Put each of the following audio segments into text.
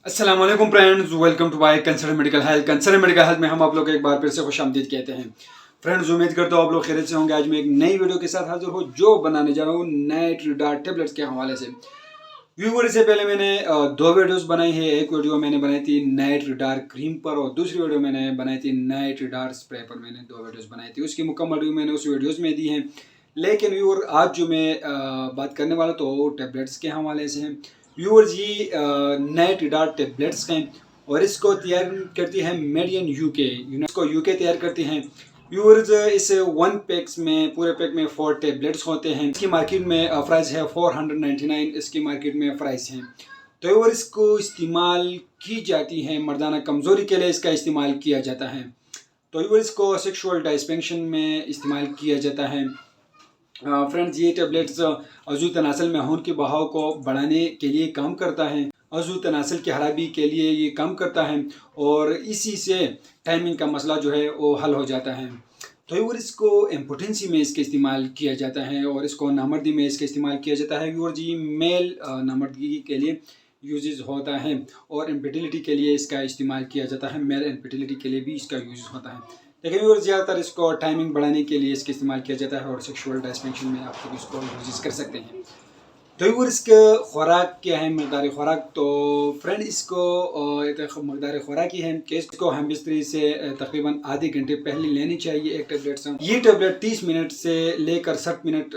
अस्सलाम वालेकुम friends, welcome to my concern medical health. Concern medical health में हम आप लोग को एक बार फिर से खुशामदीद कहते हैं। फ्रेंड्स, उम्मीद करता हूँ आप लोग खैरियत से होंगे। आज मैं एक नई वीडियो के साथ हाजिर हूँ जो बनाने जा रहा हूँ नाइट रिडार टेबलेट्स के हवाले से। व्यूवर, से पहले मैंने दो वीडियोस बनाई है। एक वीडियो मैंने बनाई थी नाइट रिडार क्रीम पर और दूसरी वीडियो मैंने बनाई थी नाइट रिडार स्प्रे पर। मैंने दो वीडियोस बनाई थी, उसकी मुकम्मल रिव्यू मैंने उस वीडियोस में दी है। लेकिन व्यूवर, आज जो मैं बात करने वाला तो टेबलेट्स के हवाले से है। व्यूअर्स, ये नाइट रिडार टेबलेट्स हैं और इसको तैयार करती है मेड इन यूके। इसको यूके तैयार करती हैं। व्यूअर्स, इस वन पैक्स में, पूरे पैक में 4 टेबलेट्स होते हैं। इसकी मार्केट में प्राइस है 499। इसकी मार्केट में प्राइस है। तो व्यूअर, इसको इस्तेमाल की जाती है मर्दाना कमज़ोरी के लिए इसका इस्तेमाल किया जाता है। तो व्यूअर, इसको सेक्सुअल डिस्फंक्शन में इस्तेमाल किया जाता है। फ्रेंड्स, ये टेबलेट्स अज़ू तनासल में खून के बहाव को बढ़ाने के लिए काम करता है। अज़ू तनासल की खराबी के लिए ये काम करता है और इसी से टाइमिंग का मसला जो है वो हल हो जाता है। तो व्यूअर, इसको इम्पोर्टेंसी में इसके इस्तेमाल किया जाता है और इसको नामर्दी में इसका इस्तेमाल किया जाता है। व्यूअर जी, मेल नामर्दगी के लिए यूजेस होता है और इनफर्टिलिटी के लिए इसका इस्तेमाल किया जाता है। मेल इनफर्टिलिटी के लिए भी इसका यूज होता है। लेकिन व्यूअर, ज़्यादातर इसको टाइमिंग बढ़ाने के लिए इसका इस्तेमाल किया जाता है और सेक्सुअल डिस्फंक्शन में आप लोग इसको यूज कर सकते हैं। तो व्यूअर, इसका खुराक क्या है, मकदार खुराक? तो फ्रेंड, इसको मकदार खुराक ही है कि इसको हम बिस्तरी से तकरीबन आधे घंटे पहले लेनी चाहिए। एक टेबलेट से ये टेबलेट 30 मिनट से लेकर 60 मिनट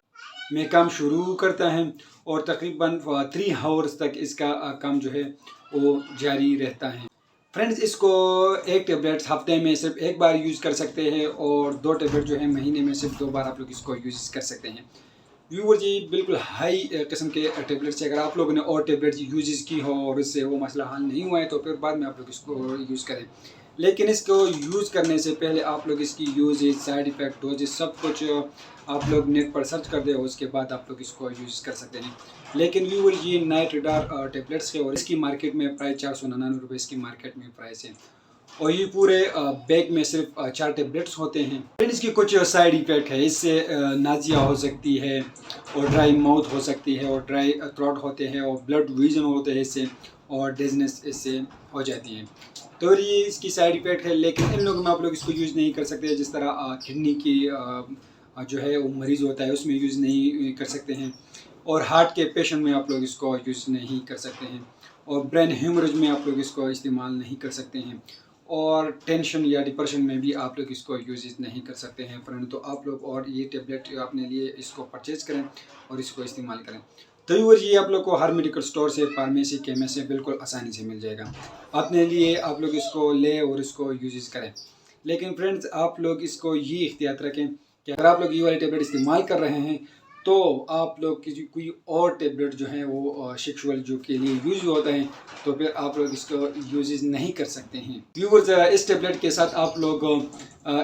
में काम शुरू करता है और तकरीबन 3 आवर्स तक इसका काम जो है वो जारी रहता है। फ्रेंड्स, इसको एक टेबलेट हफ्ते में सिर्फ एक बार यूज़ कर सकते हैं और 2 टेबलेट जो है महीने में सिर्फ 2 बार आप लोग इसको यूज़ कर सकते हैं। व्यूअर जी, बिल्कुल हाई किस्म के टेबलेट्स से अगर आप लोगों ने और टेबलेट्स यूज़ की हो और इससे वो मसला हल नहीं हुआ है तो फिर बाद में आप लोग इसको यूज़ करें। लेकिन इसको यूज़ करने से पहले आप लोग इसकी यूजेज, साइड इफ़ेक्ट, डोजेज सब कुछ आप लोग नेट पर सर्च कर दे और उसके बाद आप लोग इसको यूज़ कर सकते हैं। लेकिन व्यूअर, ये नाइट रिडार टेबलेट्स है और इसकी मार्केट में प्राइस 499 रुपये इसकी मार्केट में प्राइस है और ये पूरे बैग में सिर्फ 4 टेबलेट्स होते हैं। फिर इसकी कुछ साइड इफ़ेक्ट है। इससे नाजिया हो सकती है और ड्राई माउथ हो सकती है और ड्राई थ्रोट होते हैं और ब्लड विजन होते हैं इससे और डिज़नेस इससे हो जाती है। तो ये इसकी साइड इफ़ेक्ट है। लेकिन इन लोगों में आप लोग इसको यूज़ नहीं कर सकते। जिस तरह किडनी की जो है वो मरीज़ होता है उसमें यूज़ नहीं कर सकते हैं और हार्ट के पेशेंट में आप लोग इसको यूज़ नहीं कर सकते हैं और ब्रेन हेमरेज में आप लोग इसको इस्तेमाल नहीं कर सकते हैं और टेंशन या डिप्रेशन में भी आप लोग इसको यूज़ नहीं कर सकते हैं। फ्रेंड, तो आप लोग और ये टेबलेट अपने लिए इसको परचेज़ करें और इसको इस्तेमाल करें। तो व्यूअर, ये आप लोग को हर मेडिकल स्टोर से, फार्मेसी, केमिस्ट से बिल्कुल आसानी से मिल जाएगा। अपने लिए आप लोग इसको ले और इसको यूज़ करें। लेकिन फ्रेंड्स, आप लोग इसको ये इख्तियात रखें कि अगर आप लोग ये वाले टेबलेट इस्तेमाल कर रहे हैं तो आप लोग की कोई और टेबलेट जो है वो सेक्सुअल जो के लिए यूज होता है तो फिर आप लोग इसको यूज नहीं कर सकते हैं। व्यूअर्स, इस टेबलेट के साथ आप लोग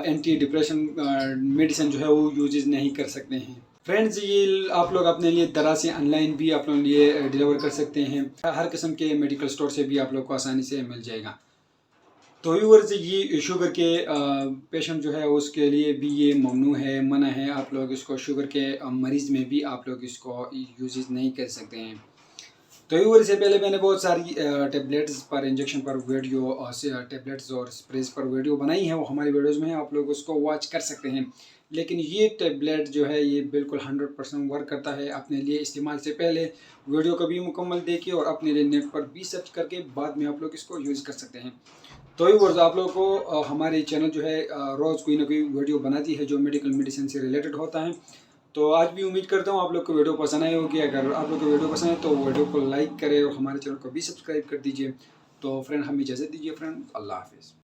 एंटी डिप्रेशन मेडिसिन जो है वो यूज नहीं कर सकते हैं। फ्रेंड्स, ये आप लोग अपने लिए दरा से ऑनलाइन भी अपने लिए डिलीवर कर सकते हैं। हर किस्म के मेडिकल स्टोर से भी आप लोग को आसानी से मिल जाएगा। तो व्यूअर्स, ये शुगर के पेशेंट जो है उसके लिए भी ये ममनू है, मना है। आप लोग इसको शुगर के मरीज़ में भी आप लोग इसको यूज़ नहीं कर सकते हैं। तो व्यूअर्स, से पहले मैंने बहुत सारी टेबलेट्स पर, इंजेक्शन पर वीडियो और टेबलेट्स और स्प्रेज पर वीडियो बनाई है, वो हमारी वीडियोज़ में है, आप लोग उसको वॉच कर सकते हैं। लेकिन ये टेबलेट जो है ये बिल्कुल 100% वर्क करता है। अपने लिए इस्तेमाल से पहले वीडियो को भी मुकम्मल देखिए और अपने लिए नेट पर भी सर्च करके बाद में आप लोग इसको यूज़ कर सकते हैं। तो व्यूअर्स, आप लोगों को हमारे चैनल जो है रोज़ कोई ना कोई वीडियो बनाती है जो मेडिकल मेडिसिन से रिलेटेड होता है। तो आज भी उम्मीद करता हूँ आप लोग को वीडियो पसंद आई होगी। अगर आप लोग को वीडियो पसंद है तो वीडियो को लाइक करें और हमारे चैनल को भी सब्सक्राइब कर दीजिए। तो फ्रेंड, हमें इजाज़त दीजिए फ्रेंड, अल्लाह हाफिज़।